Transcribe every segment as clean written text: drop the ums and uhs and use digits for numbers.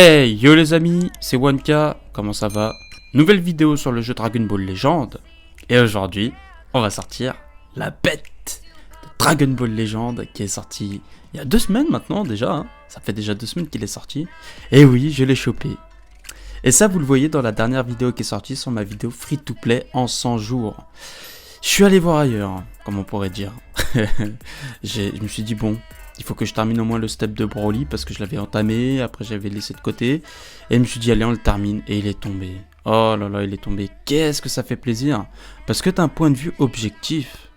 Hey yo les amis, c'est 1K, comment ça va? Nouvelle vidéo sur le jeu Dragon Ball Legend. Et aujourd'hui, on va sortir la bête de Dragon Ball Legend qui est sortie il y a 2 semaines maintenant déjà. Ça fait déjà 2 semaines qu'il est sorti. Et oui, je l'ai chopé. Et ça, vous le voyez dans la dernière vidéo qui est sortie sur ma vidéo free to play en 100 jours. Je suis allé voir ailleurs, comme on pourrait dire. Je me suis dit, bon, il faut que je termine au moins le step de Broly parce que je l'avais entamé, après j'avais laissé de côté. Et je me suis dit, allez, on le termine. Et il est tombé. Oh là là, il est tombé. Qu'est-ce que ça fait plaisir. Parce que d'un point de vue objectif,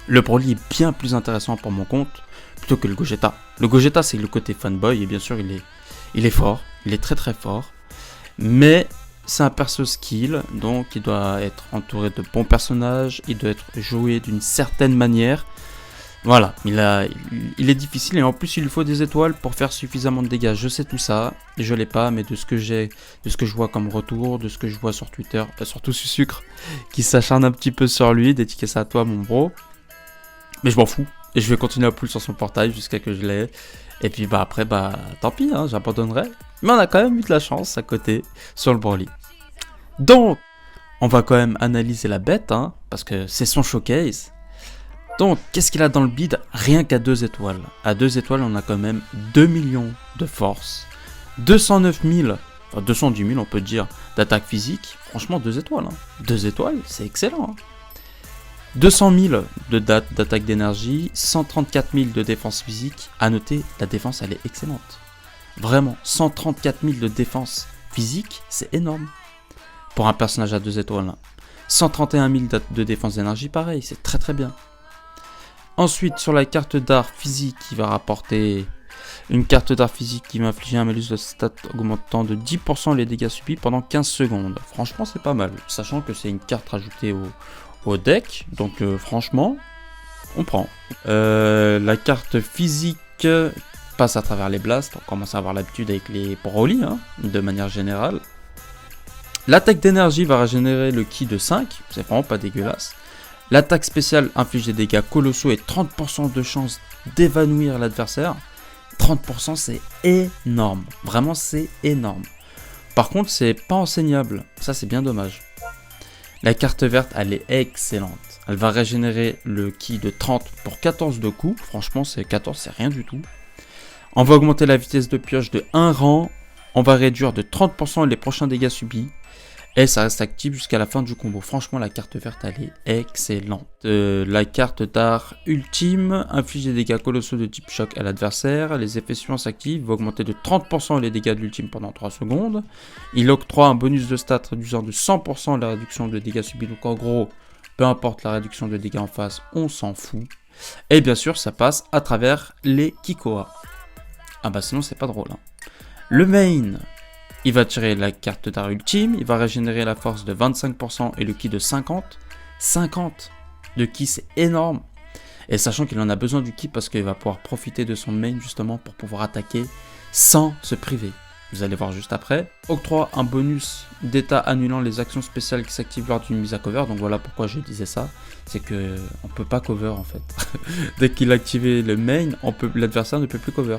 le Broly est bien plus intéressant pour mon compte plutôt que le Gogeta. Le Gogeta, c'est le côté fanboy et bien sûr, il est fort. Il est très très fort. Mais c'est un perso skill, donc il doit être entouré de bons personnages, il doit être joué d'une certaine manière. Voilà, il est difficile et en plus il lui faut des étoiles pour faire suffisamment de dégâts. Je sais tout ça, et je l'ai pas, mais de ce que je vois comme retour, de ce que je vois sur Twitter, surtout sur Sucre, qui s'acharne un petit peu sur lui, dédicace à toi mon bro. Mais je m'en fous, et je vais continuer à pull sur son portail jusqu'à que je l'ai. Et puis après tant pis, j'abandonnerai. Mais on a quand même eu de la chance à côté sur le Broly. Donc, on va quand même analyser la bête, parce que c'est son showcase. Donc, qu'est-ce qu'il a dans le bid? Rien qu'à 2 étoiles. À 2 étoiles, on a quand même 2 millions de force, 209 000, enfin 210 000 on peut dire, d'attaque physique. Franchement, 2 étoiles. 2 étoiles, c'est excellent. 200 000 d'attaque d'énergie, 134 000 de défense physique. À noter, la défense, elle est excellente. Vraiment, 134 000 de défense physique, c'est énorme. Pour un personnage à 2 étoiles. 131 000 de défense d'énergie, pareil, c'est très très bien. Ensuite, sur la carte d'art physique, il va rapporter une carte d'art physique qui va infliger un malus de stats augmentant de 10% les dégâts subis pendant 15 secondes. Franchement, c'est pas mal, sachant que c'est une carte rajoutée au deck, donc franchement, on prend. La carte physique passe à travers les blasts, on commence à avoir l'habitude avec les Broly, de manière générale. L'attaque d'énergie va régénérer le ki de 5, c'est vraiment pas dégueulasse. L'attaque spéciale inflige des dégâts colossaux et 30% de chance d'évanouir l'adversaire. 30% c'est énorme, vraiment c'est énorme. Par contre c'est pas enseignable, ça c'est bien dommage. La carte verte elle est excellente. Elle va régénérer le ki de 30 pour 14 de coups, franchement c'est 14 c'est rien du tout. On va augmenter la vitesse de pioche de 1 rang, on va réduire de 30% les prochains dégâts subis. Et ça reste actif jusqu'à la fin du combo. Franchement, la carte verte, elle est excellente. La carte d'art ultime inflige des dégâts colossaux de type choc à l'adversaire. Les effets suivants s'activent. Va augmenter de 30% les dégâts de l'ultime pendant 3 secondes. Il octroie un bonus de stats réduisant de 100% la réduction de dégâts subis. Donc en gros, peu importe la réduction de dégâts en face, on s'en fout. Et bien sûr, ça passe à travers les Kikoa. Ah bah sinon, c'est pas drôle. Le main... il va tirer la carte d'art ultime, il va régénérer la force de 25% et le ki de 50. 50 de ki, c'est énorme. Et sachant qu'il en a besoin du ki parce qu'il va pouvoir profiter de son main justement pour pouvoir attaquer sans se priver. Vous allez voir juste après. Octroie un bonus d'état annulant les actions spéciales qui s'activent lors d'une mise à cover. Donc voilà pourquoi je disais ça. C'est que on peut pas cover en fait. Dès qu'il a activé le main, l'adversaire ne peut plus cover.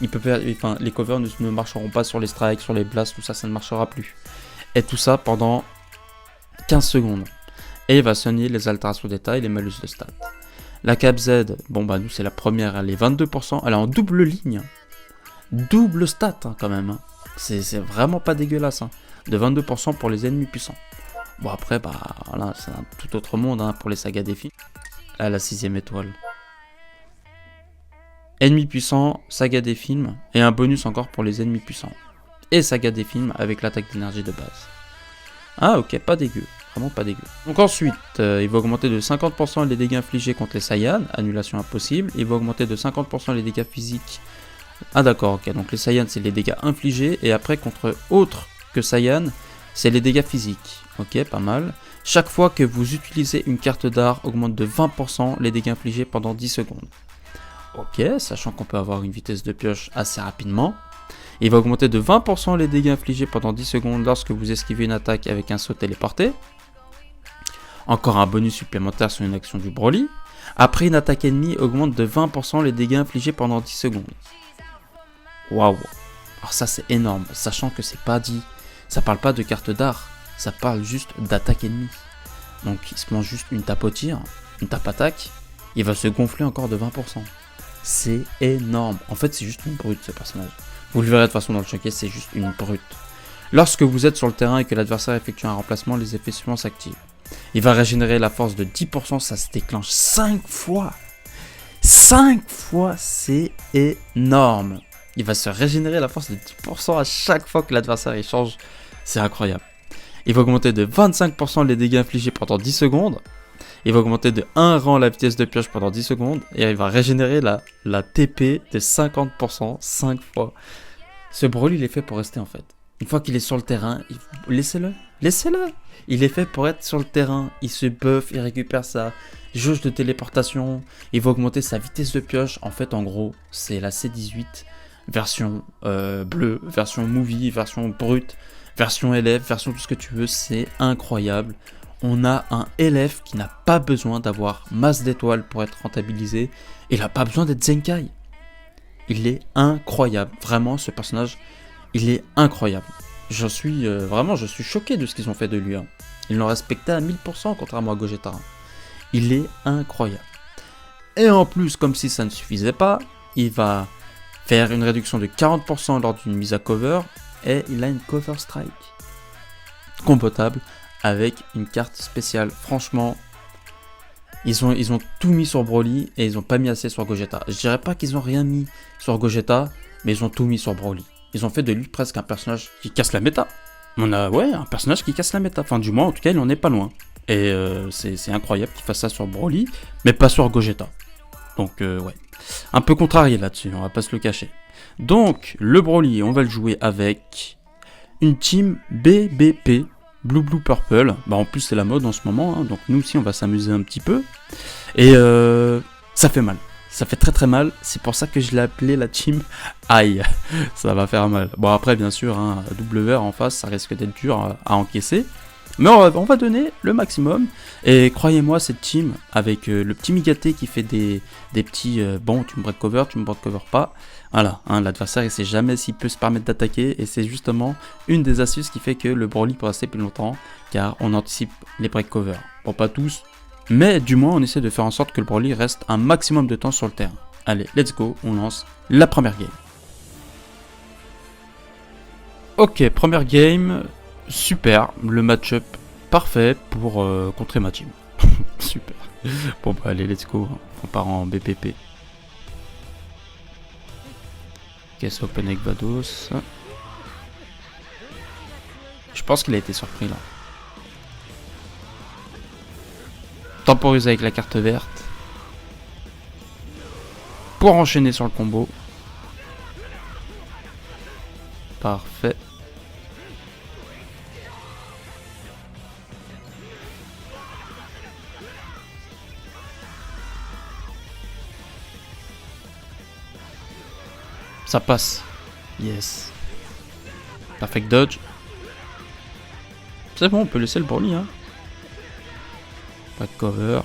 Les covers ne marcheront pas sur les strikes, sur les blasts, tout ça, ça ne marchera plus. Et tout ça pendant 15 secondes. Et il va soigner les altérations d'état et les malus de stats. La cap Z, bon bah nous c'est la première, elle est 22%, elle est en double ligne. Double stat quand même. C'est vraiment pas dégueulasse. De 22% pour les ennemis puissants. Bon après, voilà, c'est un tout autre monde pour les sagas défis. Là, la 6ème étoile. Ennemis puissants, saga des films, et un bonus encore pour les ennemis puissants. Et saga des films avec l'attaque d'énergie de base. Ah ok, pas dégueu, vraiment pas dégueu. Donc ensuite, il va augmenter de 50% les dégâts infligés contre les Saiyans, annulation impossible. Il va augmenter de 50% les dégâts physiques. Ah d'accord, ok, donc les Saiyans c'est les dégâts infligés, et après contre autres que Saiyan, c'est les dégâts physiques. Ok, pas mal. Chaque fois que vous utilisez une carte d'art, augmente de 20% les dégâts infligés pendant 10 secondes. Ok, sachant qu'on peut avoir une vitesse de pioche assez rapidement. Il va augmenter de 20% les dégâts infligés pendant 10 secondes lorsque vous esquivez une attaque avec un saut téléporté. Encore un bonus supplémentaire sur une action du Broly. Après une attaque ennemie, augmente de 20% les dégâts infligés pendant 10 secondes. Waouh. Alors ça c'est énorme, sachant que c'est pas dit, ça parle pas de carte d'art, ça parle juste d'attaque ennemie. Donc il se mange juste une tape au tir, une tape attaque, il va se gonfler encore de 20%. C'est énorme, en fait c'est juste une brute ce personnage. Vous le verrez de toute façon dans le showcase, c'est juste une brute. Lorsque vous êtes sur le terrain et que l'adversaire effectue un remplacement, les effets suivants s'activent. Il va régénérer la force de 10%, ça se déclenche 5 fois. 5 fois, c'est énorme. Il va se régénérer la force de 10% à chaque fois que l'adversaire change. C'est incroyable. Il va augmenter de 25% les dégâts infligés pendant 10 secondes. Il va augmenter de 1 rang la vitesse de pioche pendant 10 secondes. Et il va régénérer la TP de 50% 5 fois. Ce Broly, il est fait pour rester en fait. Une fois qu'il est sur le terrain, laissez-le. Laissez-le. Il est fait pour être sur le terrain. Il se buff, il récupère sa jauge de téléportation. Il va augmenter sa vitesse de pioche. En fait, en gros, c'est la C18 version bleue, version movie, version brute, version LF, version tout ce que tu veux. C'est incroyable. On a un LF qui n'a pas besoin d'avoir masse d'étoiles pour être rentabilisé. Il n'a pas besoin d'être Zenkai. Il est incroyable. Vraiment, ce personnage, il est incroyable. Je suis choqué de ce qu'ils ont fait de lui. Hein. Ils l'ont respecté à 1000%, contrairement à Gogeta. Il est incroyable. Et en plus, comme si ça ne suffisait pas, il va faire une réduction de 40% lors d'une mise à cover. Et il a une cover strike. Compatible avec une carte spéciale. Franchement, ils ont tout mis sur Broly et ils n'ont pas mis assez sur Gogeta. Je dirais pas qu'ils ont rien mis sur Gogeta, mais ils ont tout mis sur Broly. Ils ont fait de lui presque un personnage qui casse la méta. On a, un personnage qui casse la méta. Enfin, du moins, en tout cas, il en est pas loin. Et c'est incroyable qu'il fasse ça sur Broly, mais pas sur Gogeta. Donc, ouais. Un peu contrarié là-dessus, on va pas se le cacher. Donc, le Broly, on va le jouer avec une team BBP, Blue Blue Purple. Bah, en plus, c'est la mode en ce moment, hein, donc nous aussi, on va s'amuser un petit peu. Et ça fait mal. Ça fait très très mal, c'est pour ça que je l'ai appelé la team Aïe, ça va faire mal. Bon après bien sûr, hein, WR en face, ça risque d'être dur à encaisser. Mais on va donner le maximum. Et croyez-moi, cette team, avec le petit Migaté qui fait des petits... bon, tu me break cover, tu me break cover pas. Voilà, hein, l'adversaire il sait jamais s'il peut se permettre d'attaquer. Et c'est justement une des astuces qui fait que le Broly peut rester plus longtemps. Car on anticipe les break cover. Bon, pas tous. Mais du moins, on essaie de faire en sorte que le Broly reste un maximum de temps sur le terrain. Allez, let's go, on lance la première game. Ok, première game, super, le match-up parfait pour contrer ma team. Super. Bon bah allez, let's go, on part en BPP. Caisse open avec Vados. Je pense qu'il a été surpris là. Temporise avec la carte verte. Pour enchaîner sur le combo. Parfait. Ça passe. Yes. Perfect dodge. C'est bon, on peut laisser le Broly, hein. Pas de cover.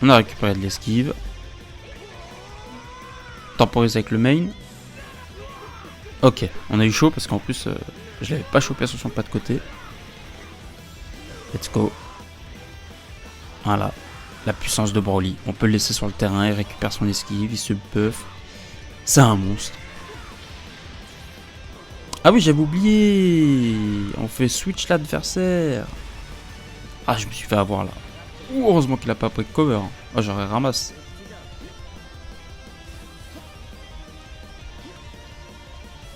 On a récupéré de l'esquive. Temporise avec le main. Ok, on a eu chaud parce qu'en plus je l'avais pas chopé sur son pas de côté. Let's go. Voilà, la puissance de Broly. On peut le laisser sur le terrain, il récupère son esquive, il se buff. C'est un monstre. Ah oui, j'avais oublié. On fait switch l'adversaire. Ah, je me suis fait avoir là. Ouh, heureusement qu'il a pas pris de cover. Oh, j'aurais ramassé.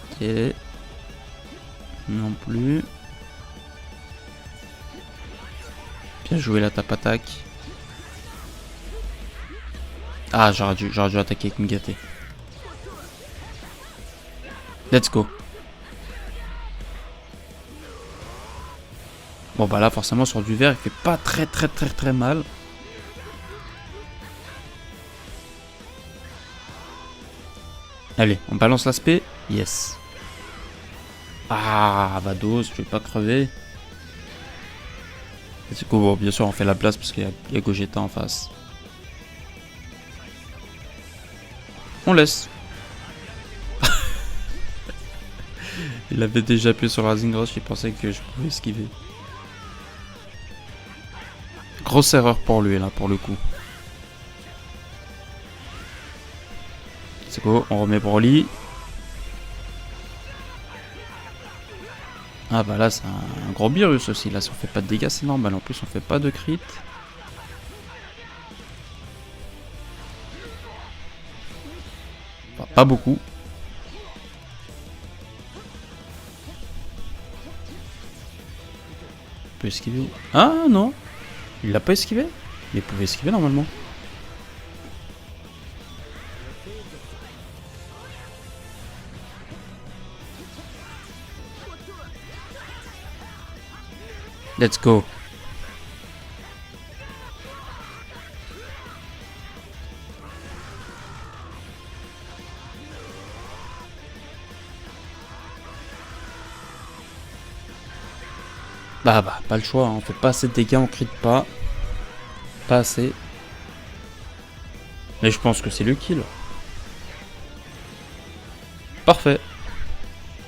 Ok. Non plus. Bien joué la tape attaque. Ah, j'aurais dû attaquer avec Migaté. Let's go. Bon bah là forcément sur du vert il fait pas très mal. Allez, on balance l'aspect. Yes. Ah, Vados, je vais pas crever. C'est cool, bon, bien sûr on fait la place parce qu'il y a Gogeta en face. On laisse. Il avait déjà appuyé sur le Rising Rush, il pensait que je pouvais esquiver. Grosse erreur pour lui là, pour le coup. C'est go, on remet Broly. Ah bah là c'est un gros virus aussi, là si on fait pas de dégâts c'est normal, en plus on fait pas de crit. Enfin, pas beaucoup. Il peut esquiver. Ah non, il l'a pas esquivé. Mais il pouvait esquiver normalement. Let's go. Bah, pas le choix, hein. On fait pas assez de dégâts, on crit pas. Pas assez. Mais je pense que c'est le kill. Parfait.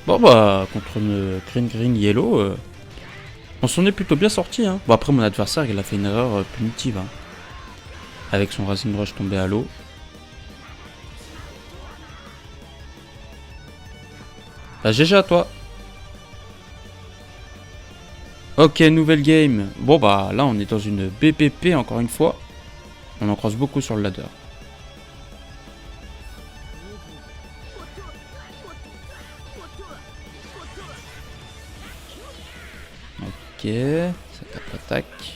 Bon bah, contre une green yellow, on s'en est plutôt bien sorti. Hein. Bon après mon adversaire il a fait une erreur punitive. Hein. Avec son Rising Rush tombé à l'eau. Bah GG à toi. Ok, nouvelle game. Bon bah là on est dans une BPP encore une fois. On en croise beaucoup sur le ladder. Ok, ça tape l'attaque.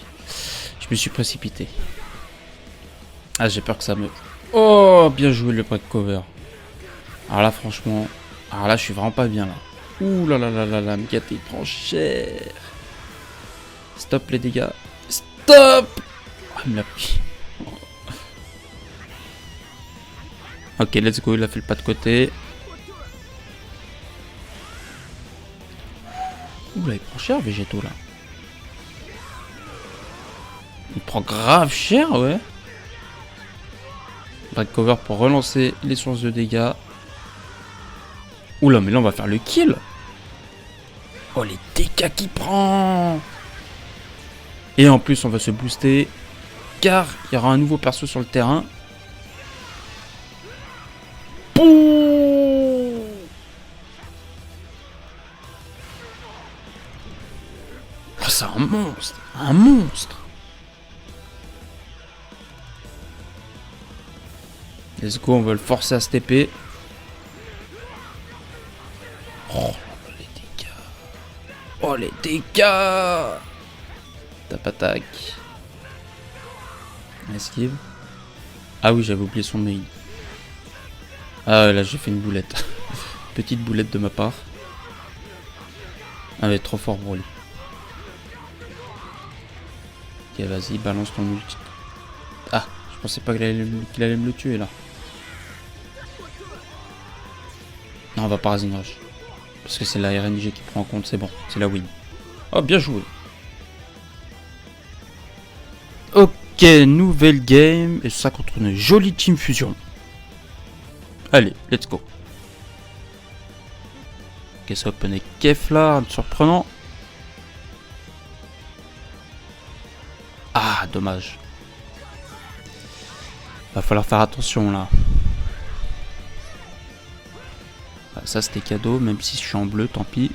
Je me suis précipité. Ah j'ai peur que ça me... Oh bien joué le break cover. Alors là franchement... Alors là je suis vraiment pas bien là. Ouh là là là là là, Mgat il prend cher. Stop les dégâts. Stop. Ah il me l'a pris. Ok let's go, il a fait le pas de côté. Ouh là il prend cher Végéto là. Il prend grave cher ouais. Break cover pour relancer les sources de dégâts. Oula mais là on va faire le kill. Oh les dégâts qu'il prend. Et en plus on va se booster. Car il y aura un nouveau perso sur le terrain. Pouh. Oh c'est un monstre. Un monstre. Let's go, on va le forcer à se TP. Oh les dégâts. Oh les dégâts. Tap attaque. Esquive. Ah oui j'avais oublié son main. Ah ouais, là j'ai fait une boulette. Petite boulette de ma part. Ah mais trop fort pour lui. Ok vas-y balance ton ulti. Ah je pensais pas qu'il allait me le tuer là. Non on va pas Rising Rush. Parce que c'est la RNG qui prend en compte, c'est bon, c'est la win. Oh bien joué. Ok, nouvelle game, et ça contre une jolie team fusion. Allez, let's go. Ok, ça open avec Keflar, surprenant. Ah, dommage. Va falloir faire attention là. Ah, ça c'était cadeau, même si je suis en bleu, tant pis.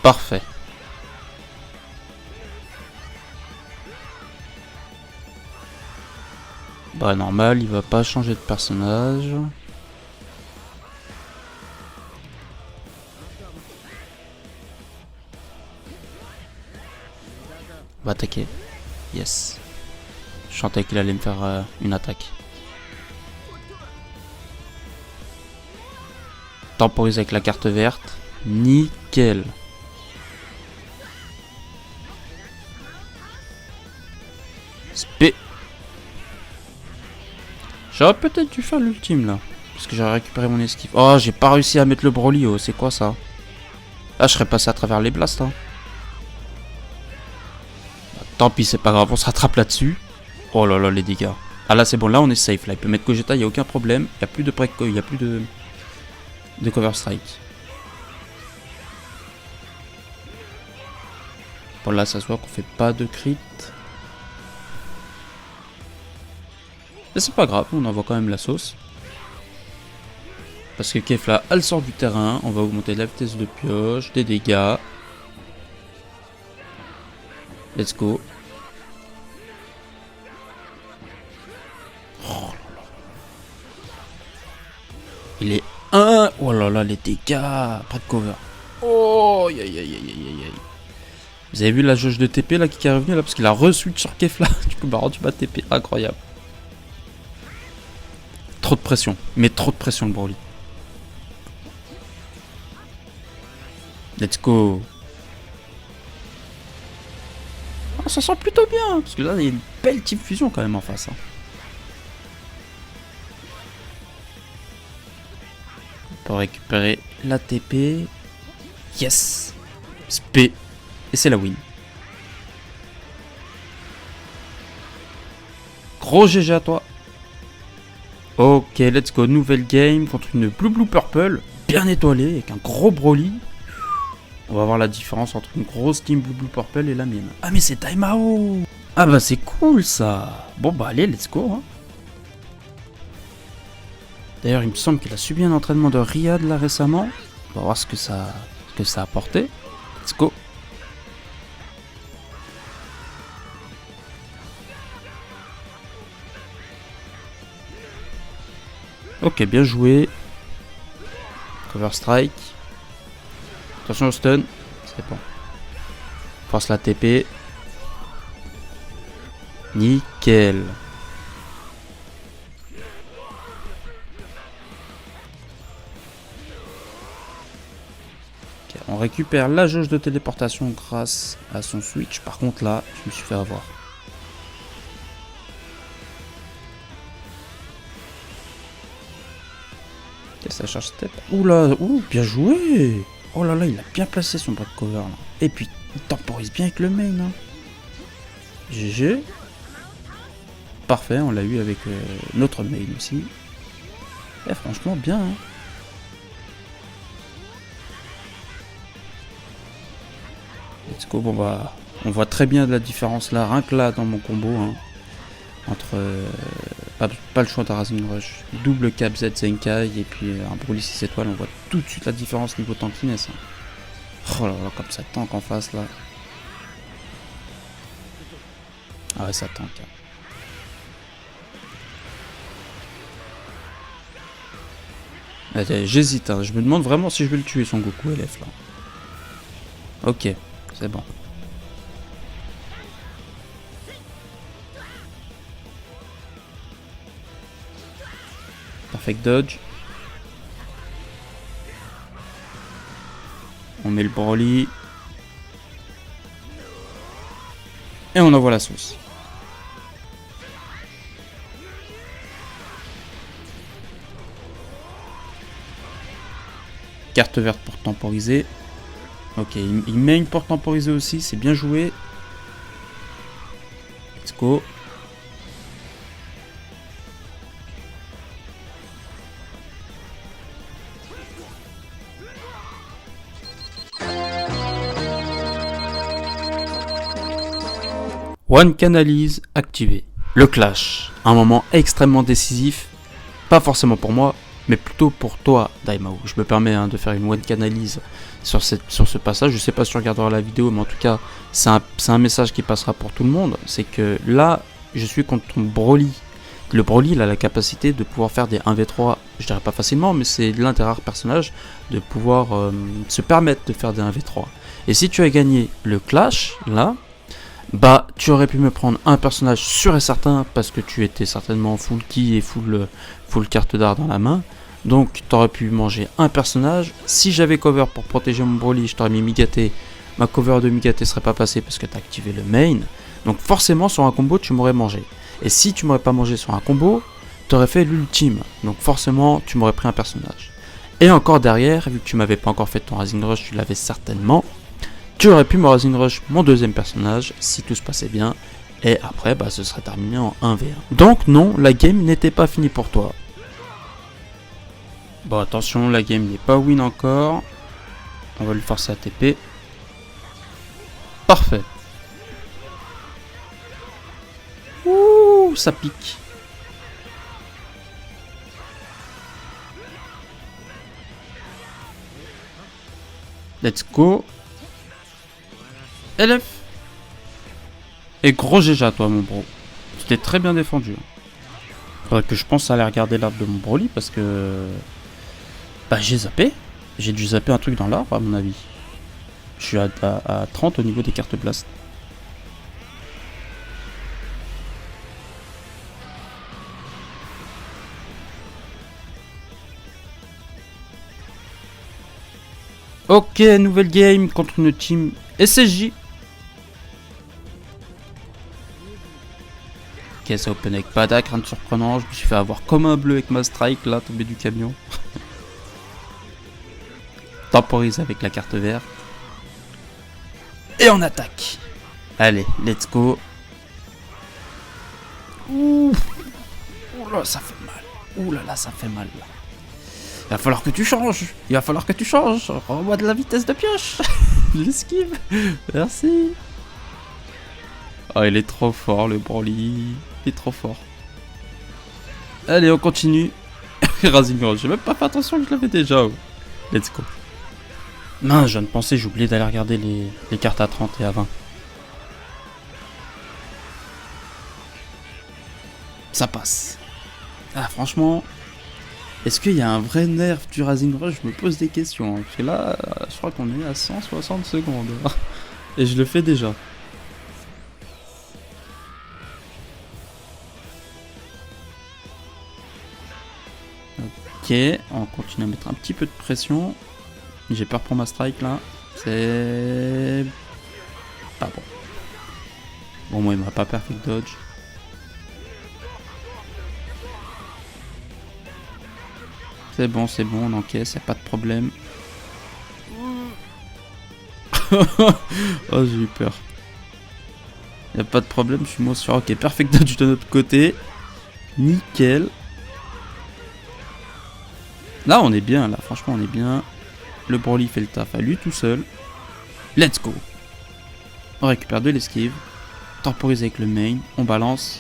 Parfait. Bah normal, il va pas changer de personnage. On va attaquer. Yes. Je sentais qu'il allait me faire une attaque. Temporise avec la carte verte. Nickel. Spé. J'aurais peut-être dû faire l'ultime là. Parce que j'aurais récupéré mon esquive. Oh, j'ai pas réussi à mettre le Broly. Oh, c'est quoi ça? Ah, je serais passé à travers les blasts. Hein. Bah, tant pis, c'est pas grave. On se rattrape là-dessus. Oh là là, les dégâts. Ah là, c'est bon. Là, on est safe. Là, il peut mettre Gogeta. Il n'y a aucun problème. Il n'y a plus de break. Il n'y a plus de cover strike. Bon là ça se voit qu'on fait pas de crit. Mais c'est pas grave, on envoie quand même la sauce. Parce que Kefla, elle sort du terrain, on va augmenter la vitesse de pioche, des dégâts. Let's go. Oh là là. Il est 1. Oh là là, les dégâts. Pas de cover. Oh, aïe aïe aïe aïe aïe aïe. Vous avez vu la jauge de TP là qui est revenue là parce qu'il a re-switch sur Kefla. Du coup, bah, tu bats TP. Incroyable. Trop de pression. Mais trop de pression le Broly. Let's go. Oh, ça sent plutôt bien. Parce que là, il y a une belle type fusion quand même en face. Hein. On peut récupérer la TP. Yes. SP. Et c'est la win. Gros GG à toi. Ok, let's go. Nouvelle game contre une Blue Purple. Bien étoilée avec un gros Broly. On va voir la différence entre une grosse team Blue Purple et la mienne. Ah mais c'est Timeout. Ah bah c'est cool ça. Bon bah allez, let's go. Hein. D'ailleurs il me semble qu'il a subi un entraînement de Riyad là récemment. On va voir ce que ça a apporté. Let's go. Ok, bien joué. Cover strike. Attention au stun. C'est bon. Force la TP. Nickel. Okay, on récupère la jauge de téléportation grâce à son switch. Par contre là, je me suis fait avoir. Ok, ça charge step. Oula, ouh, bien joué. Oh là là, il a bien placé son back cover là. Et puis, il temporise bien avec le main. Hein. GG. Parfait, on l'a eu avec notre main aussi. Et franchement, bien. Hein. Let's go, bon bah, on voit très bien de la différence là, rien que là dans mon combo. Hein, entre, pas le choix de Rising Rush, double cap Z Zenkai et puis un Broly 6 étoiles, on voit tout de suite la différence niveau tankiness. Hein. Oh là là, comme ça tank en face là. Ah ouais, ça tank. Hein. J'hésite, hein. Je me demande vraiment si je vais le tuer son Goku LF là. Ok, c'est bon. Perfect dodge. On met le Broly. Et on envoie la sauce. Carte verte pour temporiser. Ok, il met une porte temporisée aussi, c'est bien joué. Let's go. One Canalise activé. Le clash, un moment extrêmement décisif, pas forcément pour moi, mais plutôt pour toi, Daimao. Je me permets de faire une One Canalise sur ce passage. Je sais pas si tu regarderas la vidéo, mais en tout cas, c'est un message qui passera pour tout le monde. C'est que là, je suis contre ton Broly. Le Broly, il a la capacité de pouvoir faire des 1v3, je dirais pas facilement, mais c'est l'un des rares personnages de pouvoir se permettre de faire des 1v3. Et si tu as gagné le clash, là, bah tu aurais pu me prendre un personnage sûr et certain parce que tu étais certainement full ki et full carte d'art dans la main. Donc tu aurais pu manger un personnage. Si j'avais cover pour protéger mon Broly, je t'aurais mis Migaté. Ma cover de Migaté serait pas passée parce que tu as activé le main. Donc forcément sur un combo tu m'aurais mangé. Et si tu m'aurais pas mangé sur un combo, tu aurais fait l'ultime. Donc forcément tu m'aurais pris un personnage. Et encore derrière, vu que tu m'avais pas encore fait ton Rising Rush, tu l'avais certainement. Tu aurais pu me Rising Rush mon deuxième personnage si tout se passait bien. Et après, bah, ce serait terminé en 1v1. Donc non, la game n'était pas finie pour toi. Bon, attention, la game n'est pas win encore. On va lui forcer à TP. Parfait. ça pique. Let's go. LF. Et gros GG à toi, mon bro. Tu t'es très bien défendu. Faudrait que je pense à aller regarder l'arbre de mon Broly parce que... Bah j'ai zappé. J'ai dû zapper un truc dans l'arbre à mon avis. Je suis à 30 au niveau des cartes blast. Ok, nouvelle game contre une team SSJ. Ok, ça open avec Badak, rien de surprenant. Je me suis fait avoir comme un bleu avec ma strike là, tombé du camion. Temporise avec la carte verte. Et on attaque. Allez, let's go. Ouh. Ouh là, ça fait mal. Ouh là là, ça fait mal là. Il va falloir que tu changes. Il va falloir que tu changes. Rends-moi de la vitesse de pioche. L'esquive. Merci. Oh, il est trop fort, le Broly. Il est trop fort. Allez, on continue. Rising Rush. J'ai même pas fait attention que je l'avais déjà. Oh. Let's go. Mince, je viens de penser, j'ai oublié d'aller regarder les cartes à 30 et à 20. Ça passe. Ah, franchement... Est-ce qu'il y a un vrai nerf du Rising Rush? Je me pose des questions. Parce que là, je crois qu'on est à 160 secondes. Et je le fais déjà. Ok, on continue à mettre un petit peu de pression. J'ai peur pour ma strike là. C'est... pas bon. Bon, moi il m'a pas perfect dodge. C'est bon, on encaisse, y'a pas de problème. Oh, j'ai eu peur. Y'a pas de problème, je suis moi sur. Ok, perfect dodge de notre côté. Nickel. Là, on est bien, là, franchement, on est bien. Le Broly fait le taf à lui tout seul. Let's go. On récupère de l'esquive. Temporise avec le main. On balance.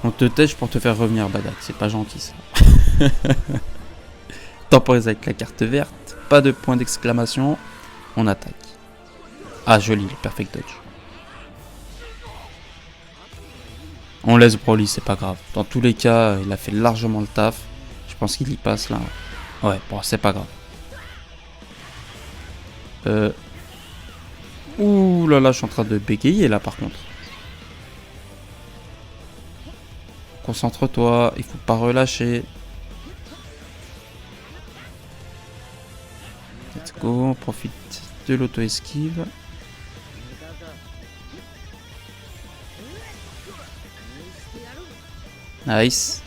On te tèche pour te faire revenir, Badak. C'est pas gentil, ça. Temporise avec la carte verte. Pas de point d'exclamation. On attaque. Ah, joli, le perfect dodge. On laisse Broly, c'est pas grave. Dans tous les cas, il a fait largement le taf. Je pense qu'il y passe, là. Ouais, bon, c'est pas grave. Ouh là là, je suis en train de bégayer, là, par contre. Concentre-toi, il faut pas relâcher. Let's go, on profite de l'auto-esquive. Nice.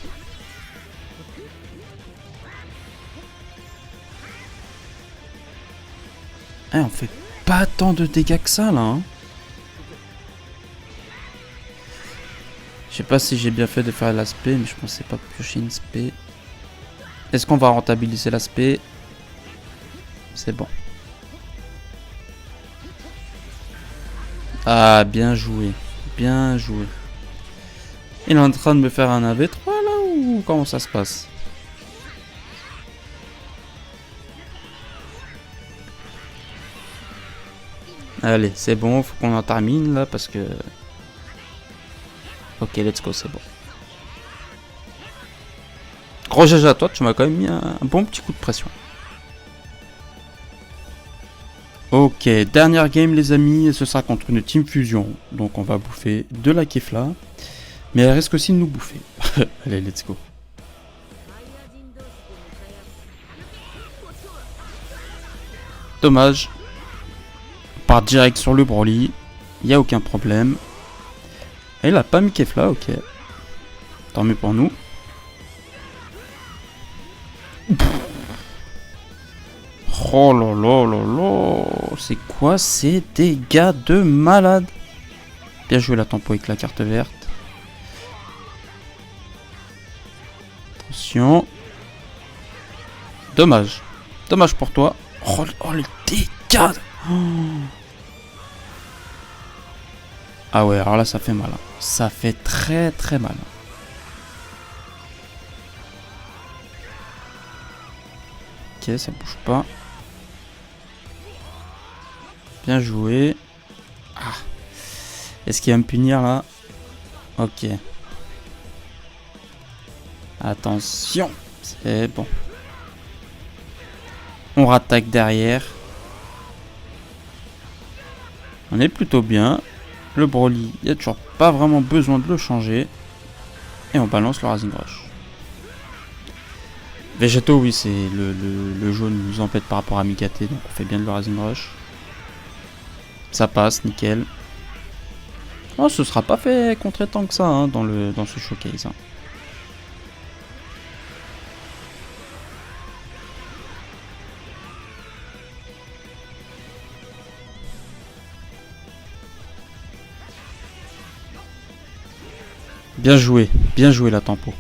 Eh, on fait pas tant de dégâts que ça là. Hein. Je sais pas si j'ai bien fait de faire l'aspect, mais je pensais pas piocher une spé. Est-ce qu'on va rentabiliser l'aspect? C'est bon. Ah, bien joué. Bien joué. Il est en train de me faire un AV3 là ou comment ça se passe? Allez, c'est bon, faut qu'on en termine là parce que... Ok, let's go, c'est bon. Gros GG à toi, tu m'as quand même mis un bon petit coup de pression. Ok, dernière game les amis, ce sera contre une team fusion. Donc on va bouffer de la Kefla. Mais elle risque aussi de nous bouffer. Allez, let's go. Dommage. On part direct sur le Broly. Il n'y a aucun problème. Elle a pas mis Kefla, ok. Tant mieux pour nous. Oh là là là là. C'est quoi ces dégâts de malade? Bien joué la tempo avec la carte verte. Attention. Dommage. Dommage pour toi. Oh, oh les dégâts. Oh. Ah ouais, alors là, ça fait mal. Ça fait très très mal. Ok, ça bouge pas. Bien joué. Ah. Est-ce qu'il va me punir là? Ok. Attention. C'est bon. On rattaque derrière. On est plutôt bien. Le Broly, il n'y a toujours pas vraiment besoin de le changer. Et on balance le Rising Rush. Végétaux, oui, c'est le jaune nous embête par rapport à Mikate, donc on fait bien de le Rising Rush. Ça passe, nickel. Oh, ce sera pas fait contrer tant que ça hein, dans ce showcase. Hein. Bien joué la tempo.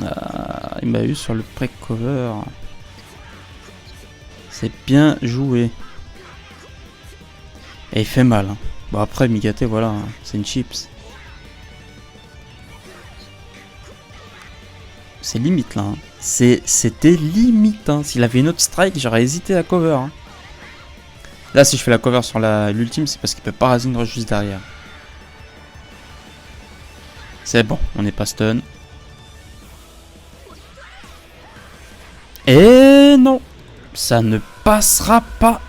Ah, il m'a eu sur le pré-cover. C'est bien joué. Et il fait mal. Hein. Bon après Mikate voilà, hein, c'est une chips. C'est limite là. Hein. C'était limite. Hein. S'il avait une autre strike, j'aurais hésité à cover. Hein. Là si je fais la cover sur l'ultime, c'est parce qu'il peut pas Rising Rush juste derrière. C'est bon, on n'est pas stun. Et non, ça ne passera pas.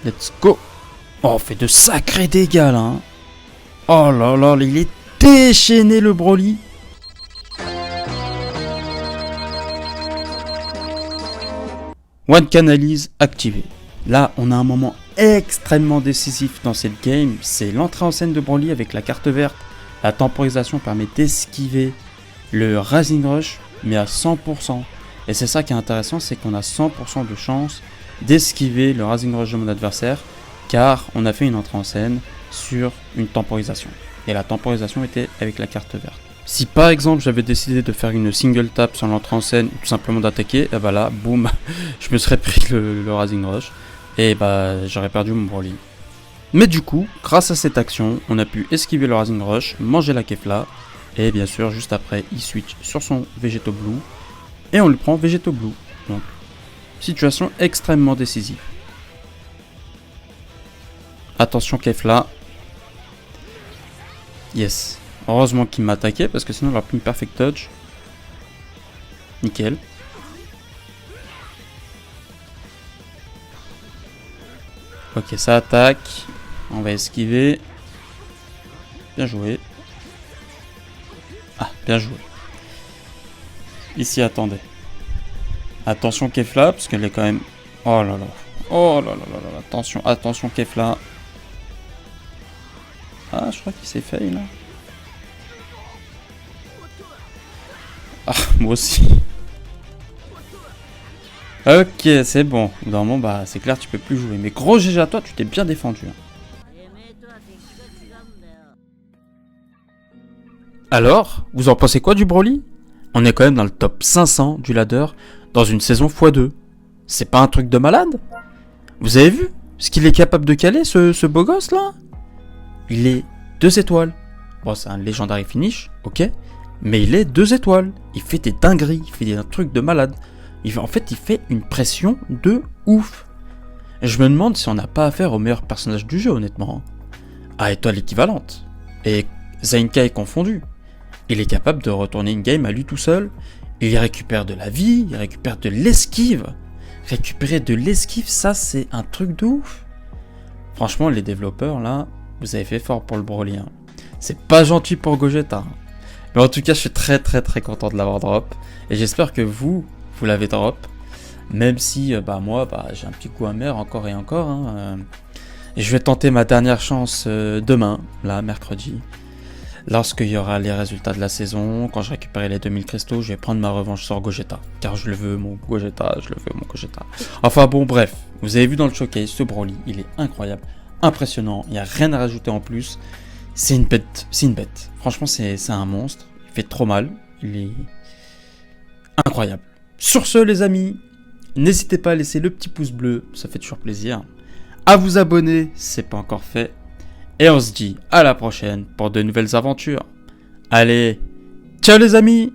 Let's go. Oh, on fait de sacrés dégâts là. Hein. Oh là là, il est déchaîné le Broly. One Canalise activé. Là, on a un moment extrêmement décisif dans cette game. C'est l'entrée en scène de Broly avec la carte verte. La temporisation permet d'esquiver le Rising Rush, mais à 100%. Et c'est ça qui est intéressant, c'est qu'on a 100% de chance d'esquiver le Rising Rush de mon adversaire, car on a fait une entrée en scène sur une temporisation. Et la temporisation était avec la carte verte. Si par exemple j'avais décidé de faire une single tap sur l'entrée en scène, ou tout simplement d'attaquer, et bah là, boum, je me serais pris le Rising Rush, et bah j'aurais perdu mon Broly. Mais du coup, grâce à cette action, on a pu esquiver le Rising Rush, manger la Kefla, et bien sûr, juste après, il switch sur son Végéto Blue, et on lui prend Végéto Blue. Donc, situation extrêmement décisive. Attention Kefla. Yes. Heureusement qu'il m'a attaqué, parce que sinon il aurait pris une Perfect Touch. Nickel. Ok, ça attaque. On va esquiver. Bien joué. Ah, bien joué. Ici, attendez. Attention Kefla, parce qu'elle est quand même... Oh là là. Oh là là là là. Attention, attention Kefla. Ah, je crois qu'il s'est fail là. Ah, moi aussi. Ok, c'est bon. Normalement, bah, c'est clair, tu peux plus jouer. Mais gros GG à toi, tu t'es bien défendu. Alors, vous en pensez quoi du Broly? On est quand même dans le top 500 du ladder dans une saison x2. C'est pas un truc de malade? Vous avez vu ce qu'il est capable de caler, ce beau gosse là? Il est 2 étoiles. Bon, c'est un legendary finish, ok. Mais il est 2 étoiles. Il fait des dingueries, il fait des trucs de malade. En fait, il fait une pression de ouf. Et je me demande si on n'a pas affaire au meilleur personnage du jeu, honnêtement. À étoile équivalente. Et Zenkai confondu. Il est capable de retourner une game à lui tout seul. Il récupère de la vie, il récupère de l'esquive. Récupérer de l'esquive, ça c'est un truc de ouf. Franchement, les développeurs là, vous avez fait fort pour le Broly. Hein. C'est pas gentil pour Gogeta. Hein. Mais en tout cas, je suis très content de l'avoir drop. Et j'espère que vous l'avez drop. Même si, moi, j'ai un petit coup amer encore et encore. Hein. Et je vais tenter ma dernière chance demain, là, mercredi. Lorsqu'il y aura les résultats de la saison, quand je récupérerai les 2000 cristaux, je vais prendre ma revanche sur Gogeta. Car je le veux, mon Gogeta, Enfin bon, bref. Vous avez vu dans le showcase, ce Broly, il est incroyable, impressionnant. Il n'y a rien à rajouter en plus. C'est une bête. Franchement, c'est un monstre. Il fait trop mal. il est incroyable. Sur ce, les amis, n'hésitez pas à laisser le petit pouce bleu, ça fait toujours plaisir. À vous abonner, c'est pas encore fait. Et on se dit à la prochaine pour de nouvelles aventures. Allez, ciao les amis!